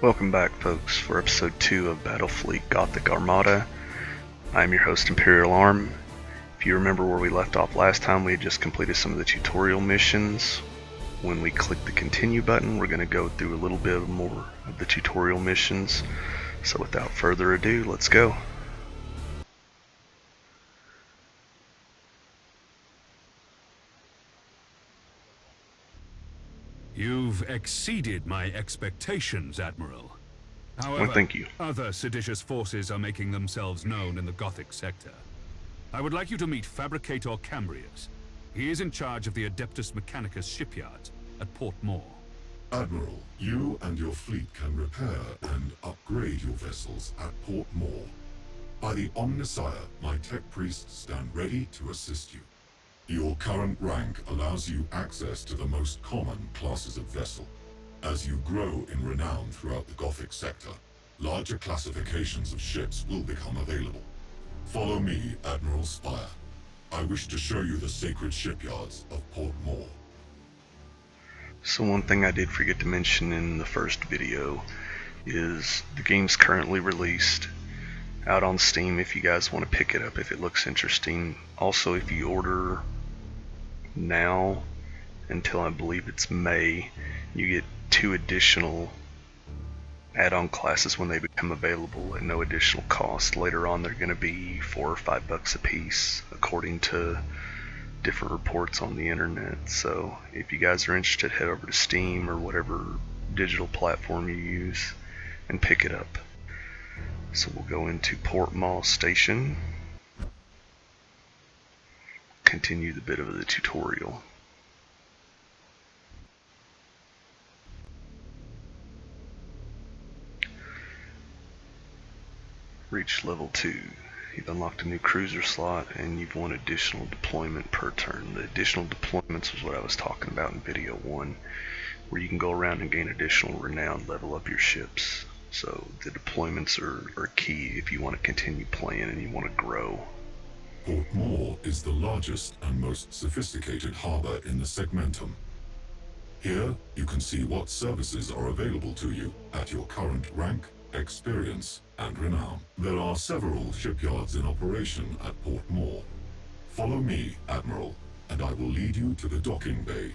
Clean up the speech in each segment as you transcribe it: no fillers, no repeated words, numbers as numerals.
Welcome back, folks, for episode 2 of Battlefleet Gothic Armada. I'm your host, Imperial Arm. If you remember where we left off last time, we had just completed some of the tutorial missions. When we click the continue button, we're going to go through a little bit more of the tutorial missions. So without further ado, let's go. You've exceeded my expectations, Admiral. However, Well, thank you. Other seditious forces are making themselves known in the Gothic sector. I would like you to meet Fabricator Cambrius. He is in charge of the Adeptus Mechanicus shipyards at Port Moore. Admiral, you and your fleet can repair and upgrade your vessels at Port Moore. By the Omnissiah, my tech priests stand ready to assist you. Your current rank allows you access to the most common classes of vessel. As you grow in renown throughout the Gothic sector, larger classifications of ships will become available. Follow me, Admiral Spire. I wish to show you the sacred shipyards of Port Moore. So one thing I did forget to mention in the first video is the game's currently released out on Steam if you guys want to pick it up if it looks interesting. Also, if you order now until I believe it's May, you get 2 additional add-on classes when they become available at no additional cost. Later on they're going to be $4 or $5 a piece according to different reports on the internet. So if you guys are interested, head over to Steam or whatever digital platform you use and pick it up. So we'll go into Port Moore Station, continue the bit of the tutorial. Reach level 2. You've unlocked a new cruiser slot and you've won additional deployment per turn. The additional deployments was what I was talking about in video 1, where you can go around and gain additional renown, level up your ships. So the deployments are key if you want to continue playing and you want to grow. Port Moore is the largest and most sophisticated harbor in the Segmentum. Here, you can see what services are available to you at your current rank, experience, and renown. There are several shipyards in operation at Port Moore. Follow me, Admiral, and I will lead you to the docking bay.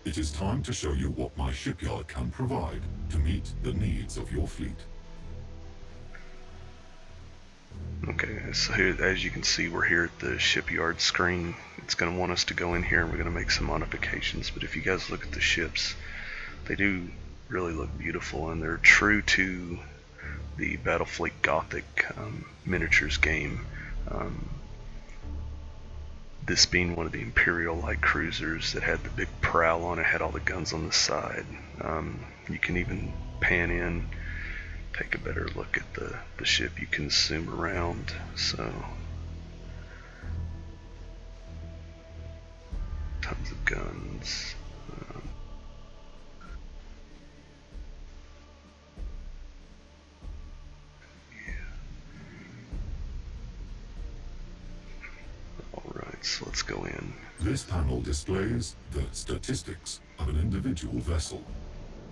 It is time to show you what my shipyard can provide to meet the needs of your fleet. Okay, so here, as you can see, we're here at the shipyard screen. It's going to want us to go in here and we're going to make some modifications, but if you guys look at the ships, they do really look beautiful and they're true to the Battlefleet Gothic miniatures game. This being one of the Imperial light cruisers that had the big prow on it, had all the guns on the side. You can even pan in, take a better look at the ship. You can zoom around. So tons of guns. Alright, so let's go in. This panel displays the statistics of an individual vessel.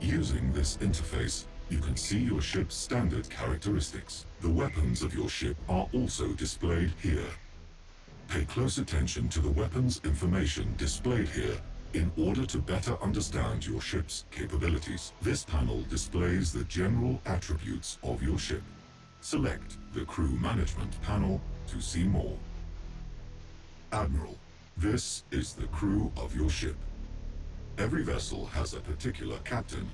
Using this interface, you can see your ship's standard characteristics. The weapons of your ship are also displayed here. Pay close attention to the weapons information displayed here in order to better understand your ship's capabilities. This panel displays the general attributes of your ship. Select the Crew Management panel to see more. Admiral, this is the crew of your ship. Every vessel has a particular captain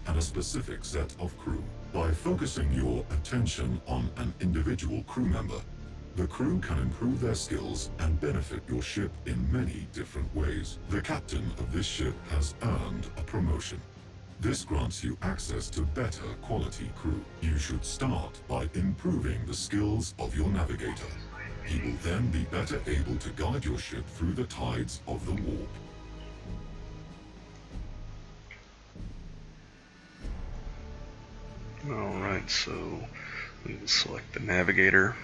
and a specific set of crew. By focusing your attention on an individual crew member, the crew can improve their skills and benefit your ship in many different ways. The captain of this ship has earned a promotion. This grants you access to better quality crew. You should start by improving the skills of your navigator. He will then be better able to guide your ship through the tides of the warp. Alright, so we will select the navigator.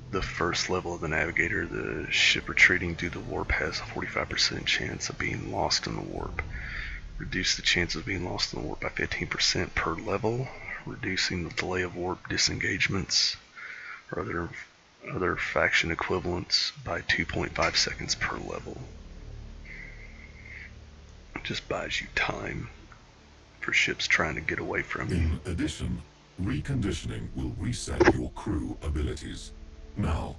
The first level of the navigator, the ship retreating due to warp has a 45% chance of being lost in the warp. Reduce the chance of being lost in the warp by 15% per level, reducing the delay of warp disengagements or other faction equivalents by 2.5 seconds per level. It just buys you time for ships trying to get away from you. In addition, reconditioning will reset your crew abilities. Now,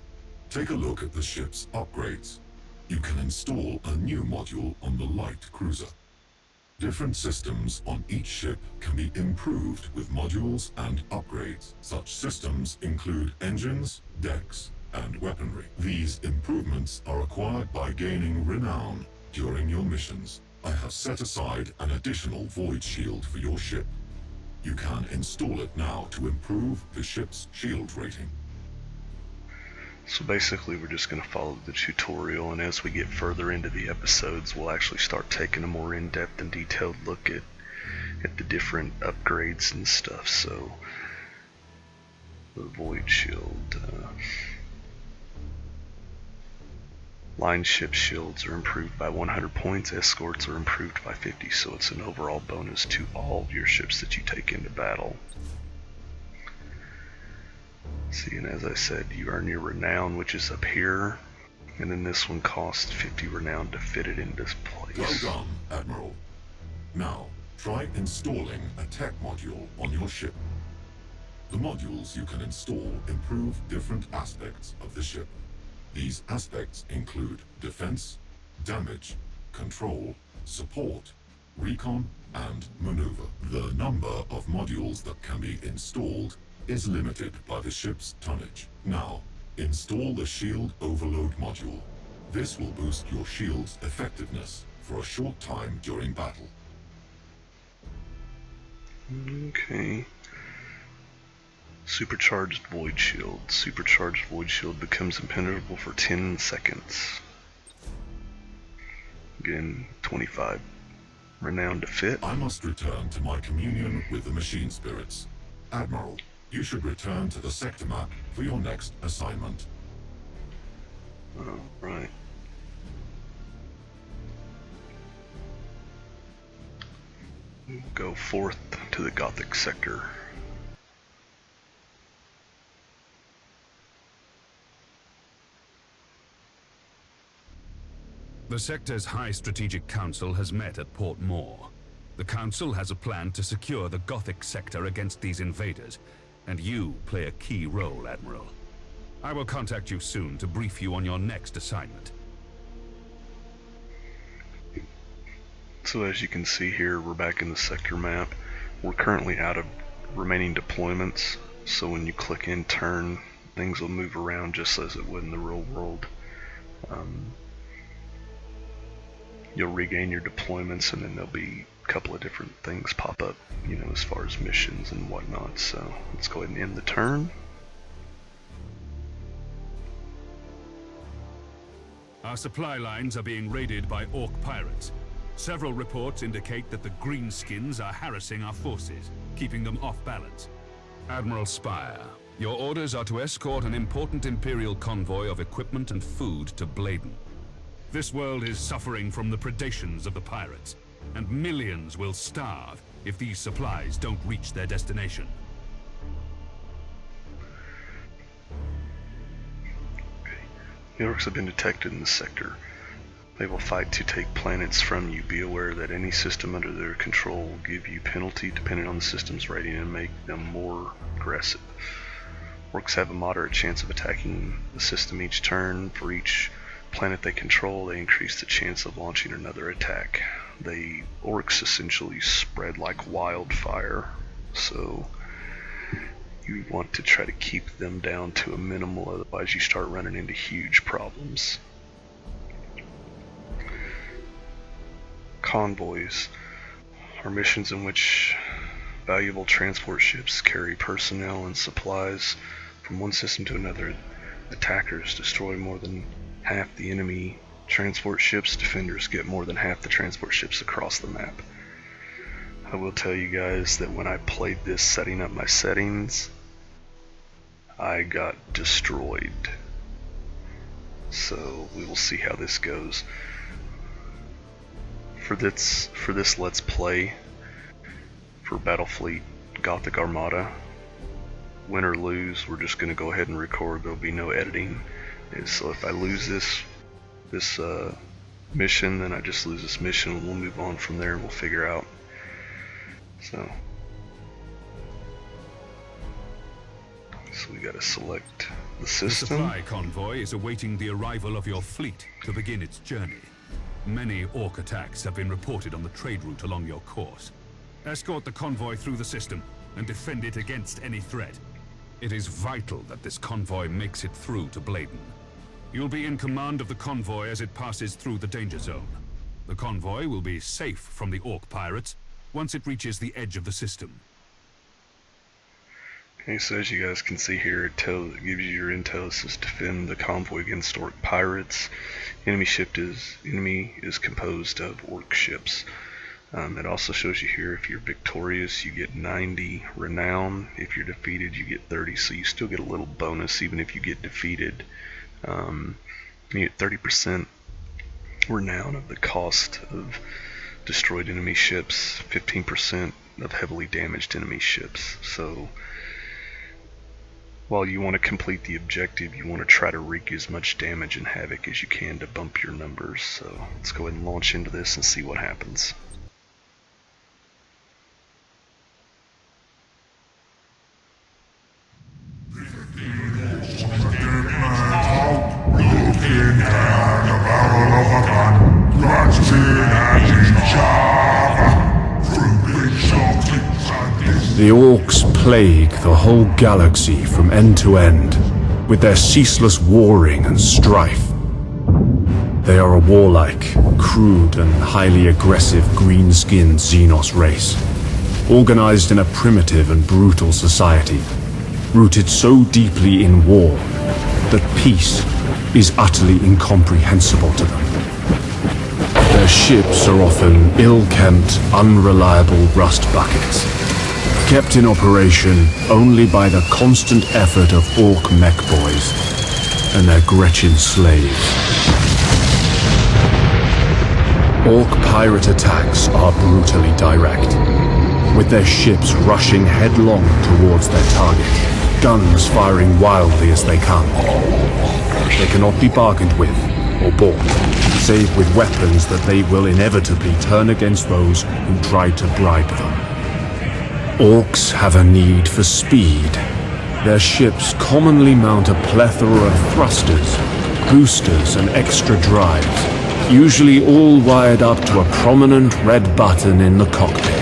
take a look at the ship's upgrades. You can install a new module on the light cruiser. Different systems on each ship can be improved with modules and upgrades. Such systems include engines, decks, and weaponry. These improvements are acquired by gaining renown during your missions. I have set aside an additional void shield for your ship. You can install it now to improve the ship's shield rating. So basically we're just going to follow the tutorial, and as we get further into the episodes we'll actually start taking a more in-depth and detailed look at the different upgrades and stuff. So the void shield, line ship shields are improved by 100 points, escorts are improved by 50, so it's an overall bonus to all of your ships that you take into battle. See, and as I said, you earn your renown, which is up here, and then this one costs 50 renown to fit it into place. Well done, Admiral. Now, try installing a tech module on your ship. The modules you can install improve different aspects of the ship. These aspects include defense, damage, control, support, recon, and maneuver. The number of modules that can be installed is limited by the ship's tonnage. Now, install the Shield Overload module. This will boost your shield's effectiveness for a short time during battle. Okay. Supercharged Void Shield. Supercharged Void Shield becomes impenetrable for 10 seconds. Again, 25 renown to fit. I must return to my communion with the machine spirits. Admiral, you should return to the sector map for your next assignment. Right. We'll go forth to the Gothic sector. The sector's High Strategic Council has met at Port Moore. The Council has a plan to secure the Gothic sector against these invaders, and you play a key role, Admiral. I will contact you soon to brief you on your next assignment. So as you can see here, we're back in the sector map. We're currently out of remaining deployments, so when you click in turn, things will move around just as it would in the real world. You'll regain your deployments, and then there'll be a couple of different things pop up, you know, as far as missions and whatnot. So let's go ahead and end the turn. Our supply lines are being raided by Orc pirates. Several reports indicate that the Greenskins are harassing our forces, keeping them off balance. Admiral Spire, your orders are to escort an important Imperial convoy of equipment and food to Bladen. This world is suffering from the predations of the pirates, and millions will starve if these supplies don't reach their destination. The orcs have been detected in the sector. They will fight to take planets from you. Be aware that any system under their control will give you penalty depending on the system's rating and make them more aggressive. Orcs have a moderate chance of attacking the system each turn. For each planet they control, they increase the chance of launching another attack. The orcs essentially spread like wildfire, so you want to try to keep them down to a minimal, otherwise you start running into huge problems. Convoys are missions in which valuable transport ships carry personnel and supplies from one system to another. Attackers destroy more than half the enemy transport ships. Defenders get more than half the transport ships across the map. I will tell you guys that when I played this setting up my settings, I got destroyed. So we will see how this goes. for this Let's Play for Battlefleet Gothic Armada, win or lose, we're just going to go ahead and record. There'll be no editing. So if I lose this mission, then I just lose this mission. We'll move on from there and we'll figure out. So we got to select the system. The supply convoy is awaiting the arrival of your fleet to begin its journey. Many Orc attacks have been reported on the trade route along your course. Escort the convoy through the system and defend it against any threat. It is vital that this convoy makes it through to Bladen. You'll be in command of the convoy as it passes through the danger zone. The convoy will be safe from the Orc pirates once it reaches the edge of the system. Okay, so as you guys can see here, it gives you your intel. It says defend the convoy against Orc pirates. Enemy is composed of Orc ships. It also shows you here, if you're victorious, you get 90 renown. If you're defeated, you get 30. So you still get a little bonus even if you get defeated. You get 30% renown of the cost of destroyed enemy ships, 15% of heavily damaged enemy ships. So while you want to complete the objective, you want to try to wreak as much damage and havoc as you can to bump your numbers. So let's go ahead and launch into this and see what happens. The Orcs plague the whole galaxy from end to end, with their ceaseless warring and strife. They are a warlike, crude and highly aggressive green-skinned Xenos race, organized in a primitive and brutal society, rooted so deeply in war that peace is utterly incomprehensible to them. Their ships are often ill-kempt, unreliable rust buckets, kept in operation only by the constant effort of Orc mech boys and their Gretchen slaves. Orc pirate attacks are brutally direct, with their ships rushing headlong towards their target, guns firing wildly as they come. They cannot be bargained with or bought, save with weapons that they will inevitably turn against those who try to bribe them. Orcs have a need for speed. Their ships commonly mount a plethora of thrusters, boosters, and extra drives, usually all wired up to a prominent red button in the cockpit.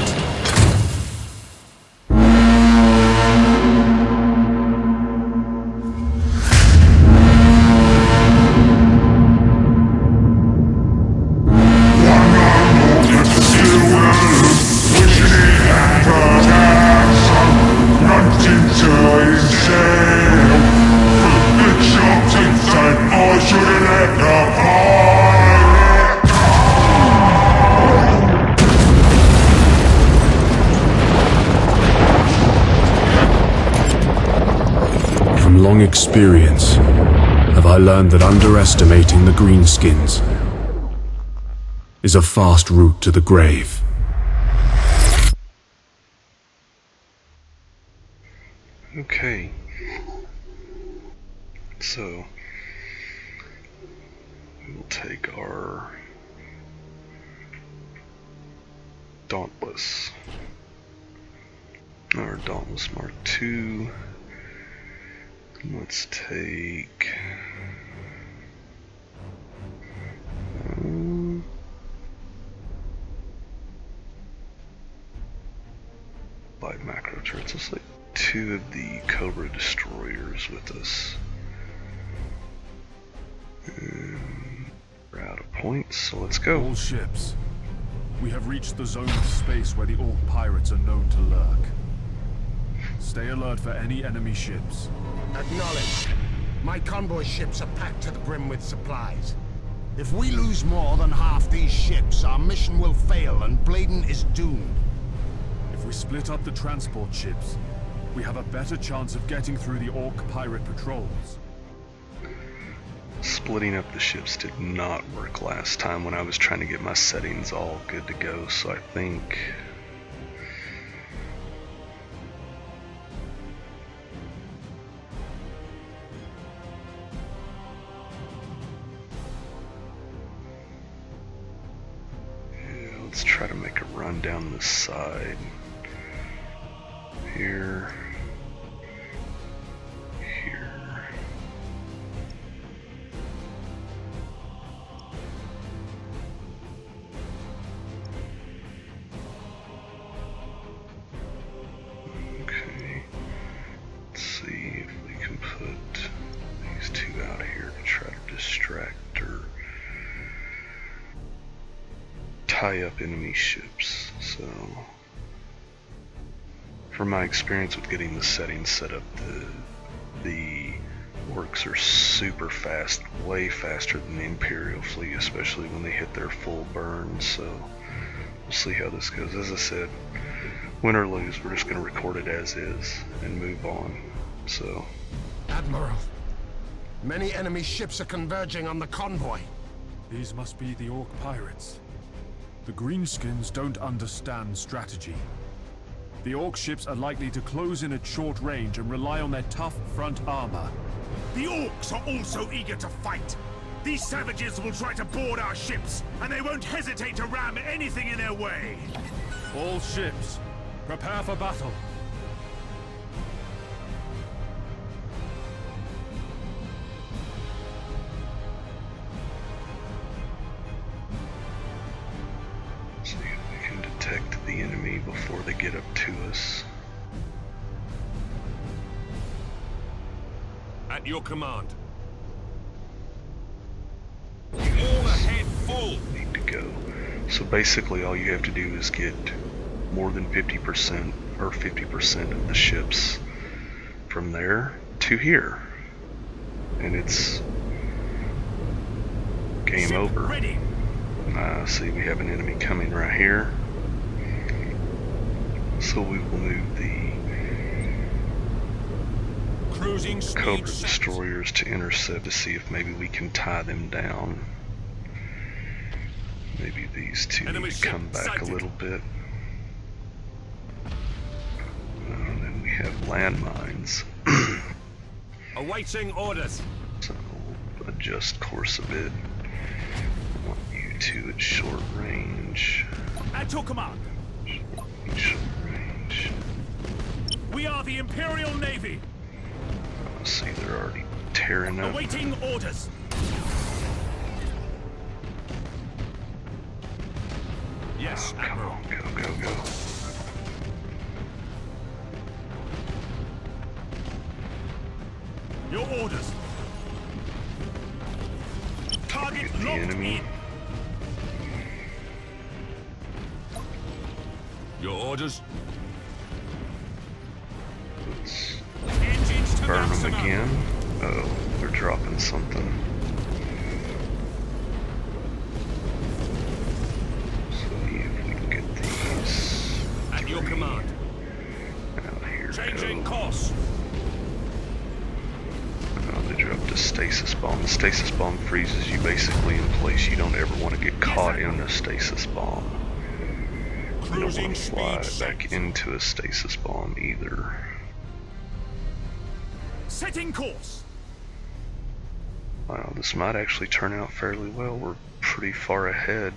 From long experience, have I learned that underestimating the greenskins is a fast route to the grave. Okay, so we'll take our Dauntless Mark II. Let's take by macro turrets. Let's take 2 of the Cobra destroyers with us. And we're out of points, so let's go. All ships. We have reached the zone of space where the Orc pirates are known to lurk. Stay alert for any enemy ships. Acknowledged. My convoy ships are packed to the brim with supplies. If we lose more than half these ships, our mission will fail and Bladen is doomed. If we split up the transport ships, we have a better chance of getting through the Orc pirate patrols. Splitting up the ships did not work last time when I was trying to get my settings all good to go, so I think let's try to make a run down this side. Here. Here. Okay. Let's see if we can put these two out here to try to distract or tie up enemy ships. So, from my experience with getting the settings set up, the orcs are super fast, way faster than the Imperial fleet, especially when they hit their full burn. So we'll see how this goes. As I said, win or lose, we're just going to record it as is and move on. So, Admiral, many enemy ships are converging on the convoy. These must be the Orc pirates. The Greenskins don't understand strategy. The Orc ships are likely to close in at short range and rely on their tough front armor. The Orcs are also eager to fight. These savages will try to board our ships, and they won't hesitate to ram anything in their way. All ships, prepare for battle. see if we can detect the enemy before they get up to us. At your command. All ahead, full. Need to go. So basically all you have to do is get more than 50% or 50% of the ships from there to here. And it's game Ship over. ready. See, we have an enemy coming right here. So we will move the Cruising Cobra speed set. destroyers to intercept to see if maybe we can tie them down. Maybe these two Enemy need to ship come back sighted. a little bit. And then we have landmines. Awaiting orders. So we'll adjust course a bit. I want you two at short range. At your command. Short range. We are the Imperial Navy. See, they're already tearing up. Awaiting orders. Yes, Come Admiral. on, go, go, go. Your orders. Target Get the locked enemy. in. Your orders. Let's Engines to burn them maximum. again. Oh, they're dropping something. So if we can get these At your command. out here. Changing Go. course. Oh, they dropped a stasis bomb. The stasis bomb freezes you basically in place. You don't ever want to get caught in a stasis bomb. You don't Cruising want to fly speed back set. into a stasis bomb either. Setting course. Wow, this might actually turn out fairly well. We're pretty far ahead,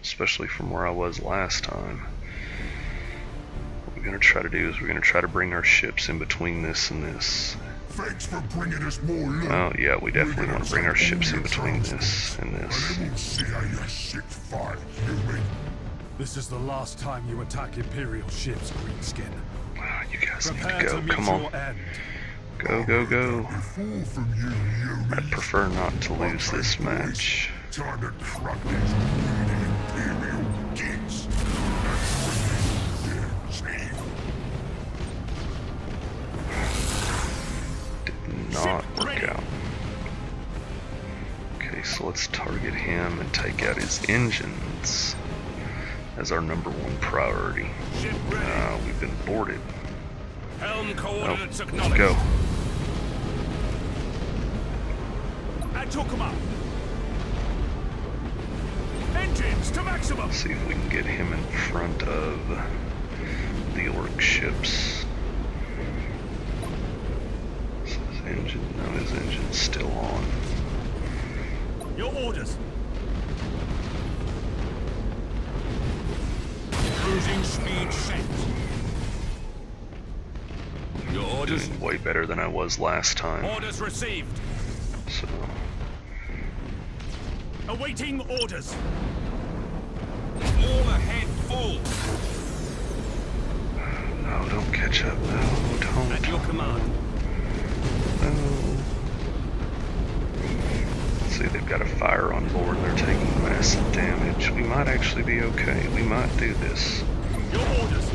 especially from where I was last time. What we're going to try to do is we're going to try to bring our ships in between this and this. Thanks for bringing us more loot. Oh yeah, we definitely want to bring our ships in between this and this. And we'll see how your ships fight, human. This is the last time you attack Imperial ships, Greenskin. Wow, you guys need Prepare to to go. meet Come on. your end. Go, go, go. Before from you, human. I'd prefer not to lose this match. Time to crack these bleeding Imperial gits. That's what you Did not work out. Okay, so let's target him and take out his engines as our #1 priority. Ship ready. We've been boarded. Helm Oh, coordinates let's acknowledged. go. took them up. Engines to maximum. See if we can get him in front of the orc ships. So his engine's still on. Your orders. Cruising speed set. Your orders. Doing way better than I was last time. Orders received. So Awaiting orders. All ahead full. no, don't catch up. No, don't. At your command. No. See, they've got a fire on board. They're taking massive damage. We might actually be okay. We might do this. Your orders.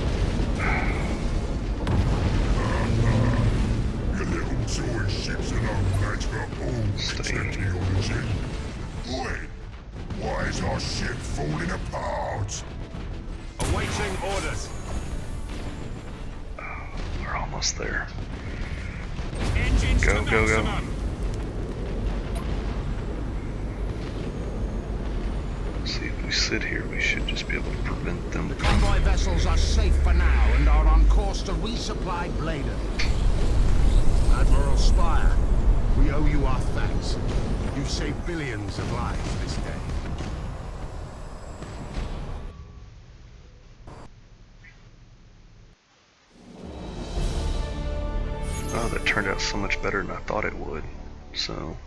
Your little toy ships are no match for all technology. Oi! Why is our ship falling apart? Awaiting orders. We're almost there. Engines Go, to go, go. maximum. See, if we sit here, we should just be able to prevent them The from... convoy vessels are safe for now and are on course to resupply Bladen. Admiral Spire, we owe you our thanks. You've saved billions of lives this day. Oh, that turned out so much better than I thought it would. So...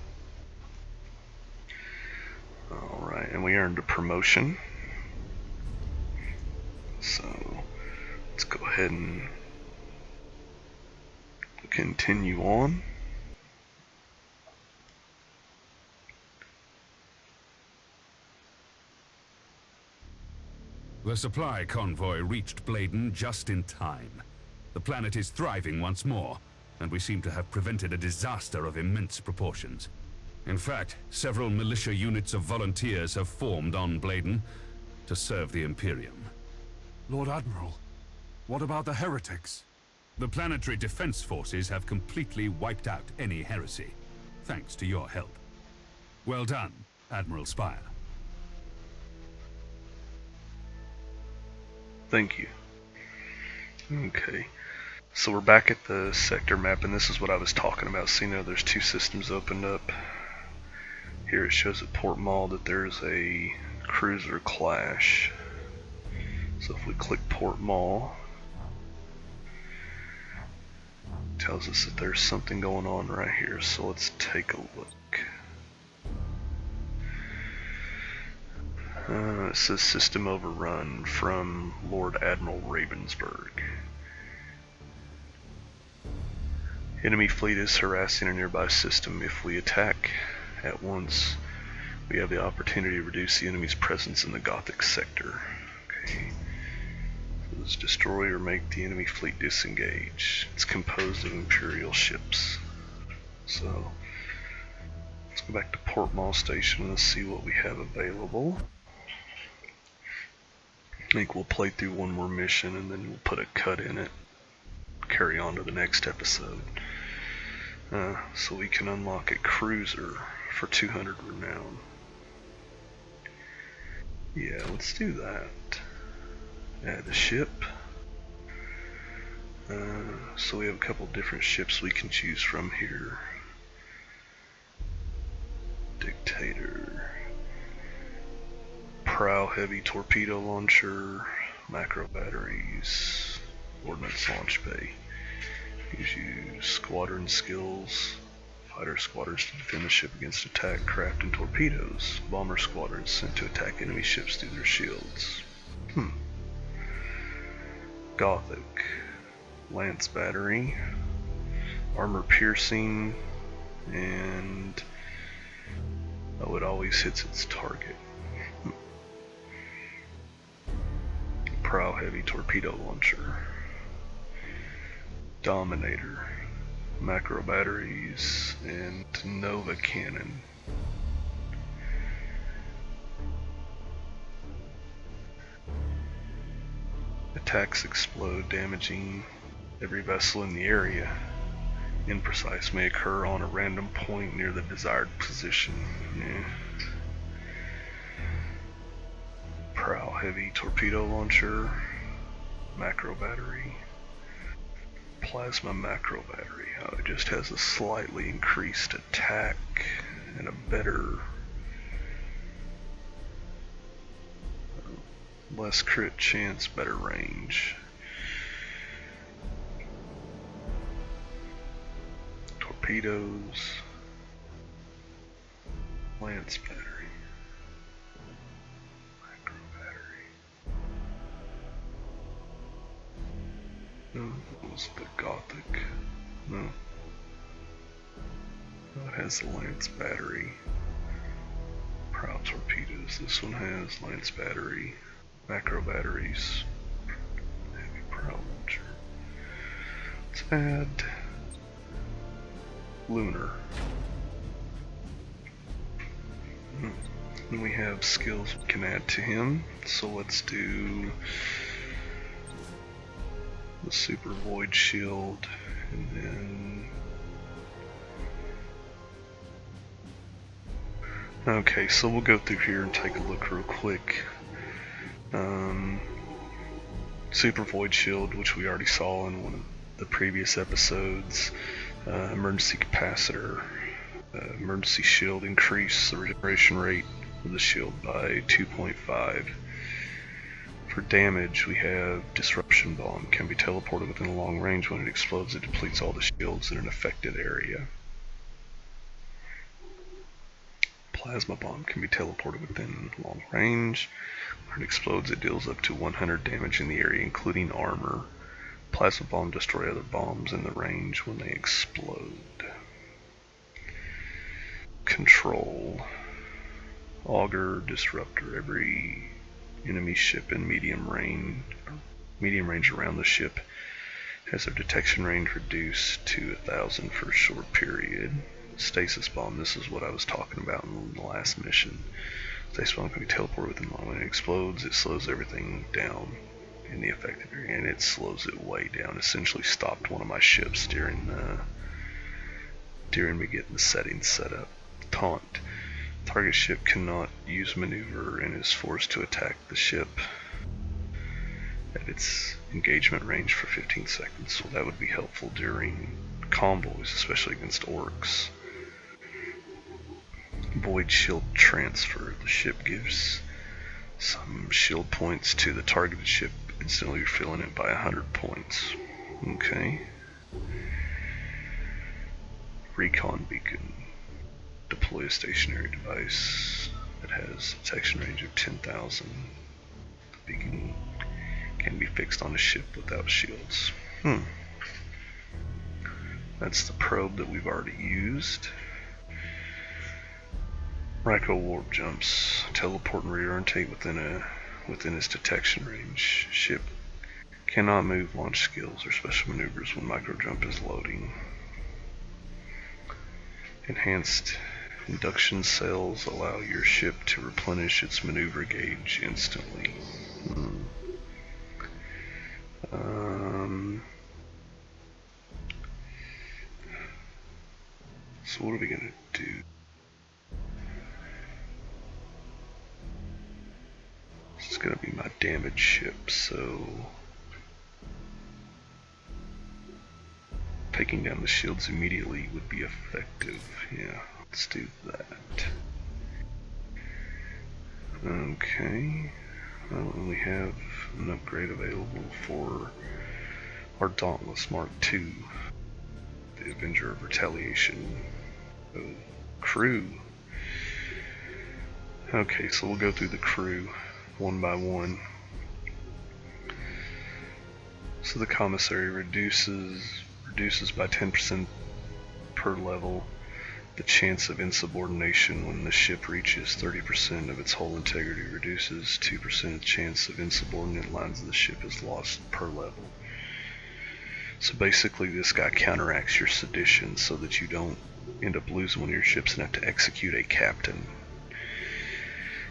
Alright, and we earned a promotion. So, let's go ahead and continue on. The supply convoy reached Bladen just in time. The planet is thriving once more, and we seem to have prevented a disaster of immense proportions. In fact, several militia units of volunteers have formed on Bladen to serve the Imperium. Lord Admiral, what about the heretics? The planetary defense forces have completely wiped out any heresy, thanks to your help. Well done, Admiral Spire. Thank you. Okay. So we're back at the sector map, and this is what I was talking about. So, you know, there's two systems opened up. Here it shows at Port Mall that there's a cruiser clash. So if we click Port Mall, it tells us that there's something going on right here. So let's take a look. It says system overrun from Lord Admiral Ravensburg. Enemy fleet is harassing a nearby system. If we attack at once, we have the opportunity to reduce the enemy's presence in the Gothic sector. Okay. So let's destroy or make the enemy fleet disengage. It's composed of Imperial ships. So let's go back to Port Mall Station and see what we have available. I think we'll play through one more mission and then we'll put a cut in it. Carry on to the next episode. So we can unlock a cruiser for 200 renown. Yeah, let's do that. Add the ship. So we have a couple different ships we can choose from here. Dictator. Prow heavy torpedo launcher. Macro batteries. Ordnance launch bay. Gives you squadron skills. Fighter squadrons to defend the ship against attack, craft, and torpedoes. Bomber squadrons sent to attack enemy ships through their shields. Gothic. Lance battery. Armor piercing. And... oh, it always hits its target. Prow heavy torpedo launcher. Dominator. Macro batteries, and Nova cannon. Attacks explode, damaging every vessel in the area. imprecise may occur on a random point near the desired position. Yeah. Prow heavy torpedo launcher, macro battery, plasma macro battery. Oh, it just has a slightly increased attack and a better, less crit chance, better range. Torpedoes, lance battery, macro battery. No, it was the Gothic. No. No, it has the lance battery. Prow torpedoes. This one has lance battery, macro batteries, heavy prow launcher. Let's add lunar. And we have skills we can add to him. So let's do the super void shield, and then okay, so we'll go through here and take a look real quick. Super void shield, which we already saw in one of the previous episodes. Emergency capacitor, emergency shield, increase the regeneration rate of the shield by 2.5. For damage, we have disruption bomb, can be teleported within a long range. When it explodes, it depletes all the shields in an affected area. Plasma bomb can be teleported within long range. When it explodes, it deals up to 100 damage in the area, including armor. Plasma bomb destroy other bombs in the range when they explode. Control. Auger, disruptor. Every enemy ship in medium range around the ship has their detection range reduced to 1,000 for a short period. Stasis bomb, this is what I was talking about in the last mission. Stasis bomb can be teleported within long. When it explodes, it slows everything down in the affected area, and it slows it way down. Essentially stopped one of my ships during me getting the settings set up. Taunt. Target ship cannot use maneuver and is forced to attack the ship at its engagement range for 15 seconds. So that would be helpful during convoys, especially against orcs. Void shield transfer. The ship gives some shield points to the targeted ship, instantly refilling it by 100 points. Okay. Recon beacon. Deploy a stationary device that has detection range of 10,000. The beacon can be fixed on a ship without shields. That's the probe that we've already used. Ryko warp jumps. Teleport and reorientate within its detection range. Ship cannot move, launch skills, or special maneuvers when micro jump is loading. Enhanced induction cells allow your ship to replenish its maneuver gauge instantly. So what are we gonna do? This is gonna be my damage ship, so taking down the shields immediately would be effective. Yeah, let's do that. Okay. Well, we have an upgrade available for our Dauntless Mark II, the Avenger of Retaliation. Crew. Okay, so we'll go through the crew one by one. So the commissary reduces by 10% per level the chance of insubordination when the ship reaches 30% of its hull integrity. Reduces 2% chance of insubordinate lines of the ship is lost per level. So basically this guy counteracts your sedition so that you don't end up losing one of your ships and have to execute a captain.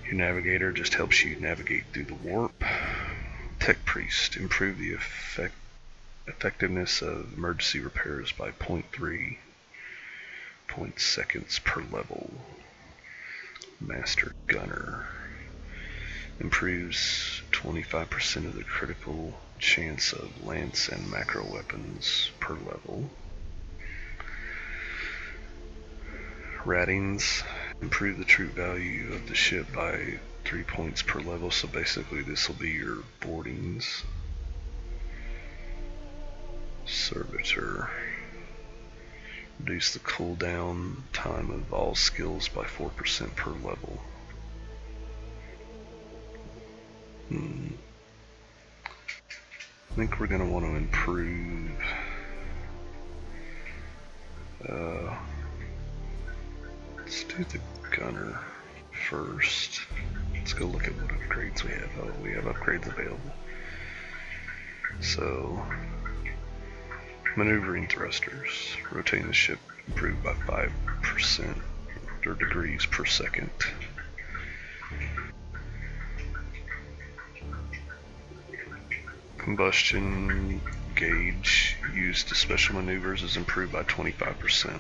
Your navigator just helps you navigate through the warp. Tech priest, improve the effectiveness of emergency repairs by 0.3 seconds per level. Master Gunner improves 25% of the critical chance of lance and macro weapons per level. Rattings improve the troop value of the ship by 3 points per level, so basically this will be your boardings. Servitor. Reduce the cooldown time of all skills by 4% per level. I think we're going to want to improve let's do the gunner first. Let's go look at what upgrades we have. Oh, we have upgrades available. So, maneuvering thrusters. Rotating the ship improved by 5% or degrees per second. Combustion gauge used to special maneuvers is improved by 25%.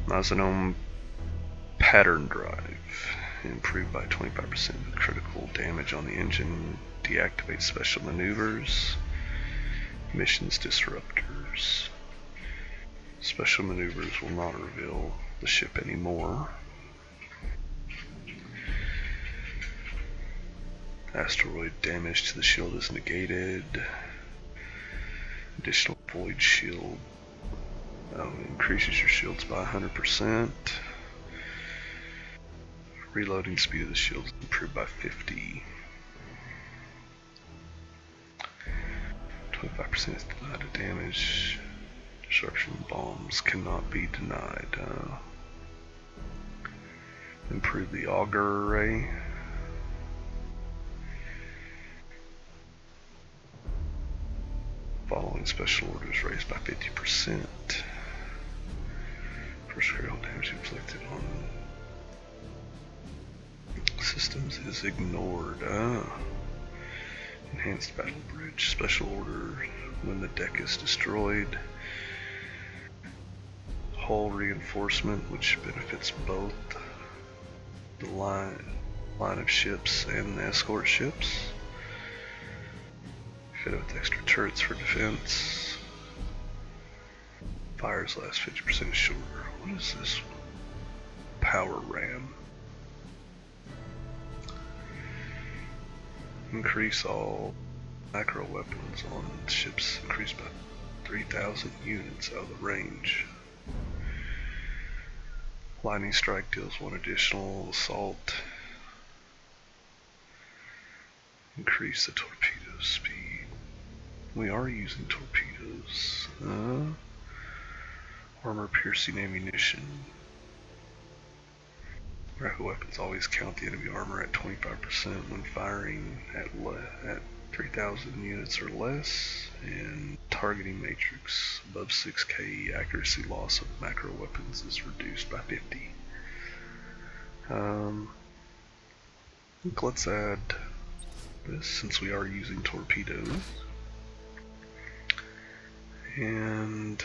Nasenome pattern drive improved by 25% critical damage on the engine. Deactivate special maneuvers. Missions disruptors. Special maneuvers will not reveal the ship anymore. Asteroid damage to the shield is negated. Additional void shield increases your shields by 100%. Reloading speed of the shield is improved by 50. 25% is denied of damage. Disruption bombs cannot be denied. Improve the auger array. Following special orders raised by 50%. First critical damage inflicted on systems is ignored. Enhanced battle bridge. Special order when the deck is destroyed. Hull reinforcement, which benefits both the line of ships and the escort ships. Fitted with extra turrets for defense. Fires last 50% shorter. What is this? Power ram. Increase all macro weapons on ships increased by 3,000 units out of the range. Lightning strike deals 1 additional assault. Increase the torpedo speed. We are using torpedoes. Armor piercing ammunition. Rapid weapons always count the enemy armor at 25% when firing at 3,000 units or less, and targeting matrix above 6k accuracy loss of macro weapons is reduced by 50. I think let's add this since we are using torpedoes. And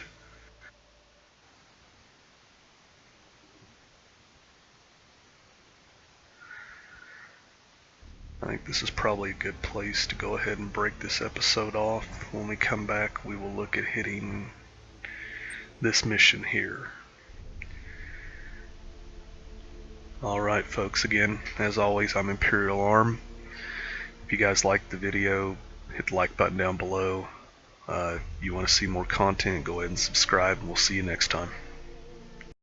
I think this is probably a good place to go ahead and break this episode off. When we come back, we will look at hitting this mission here. Alright folks, again, as always, I'm Imperial Arm. If you guys liked the video, hit the like button down below. If you want to see more content, go ahead and subscribe, and we'll see you next time.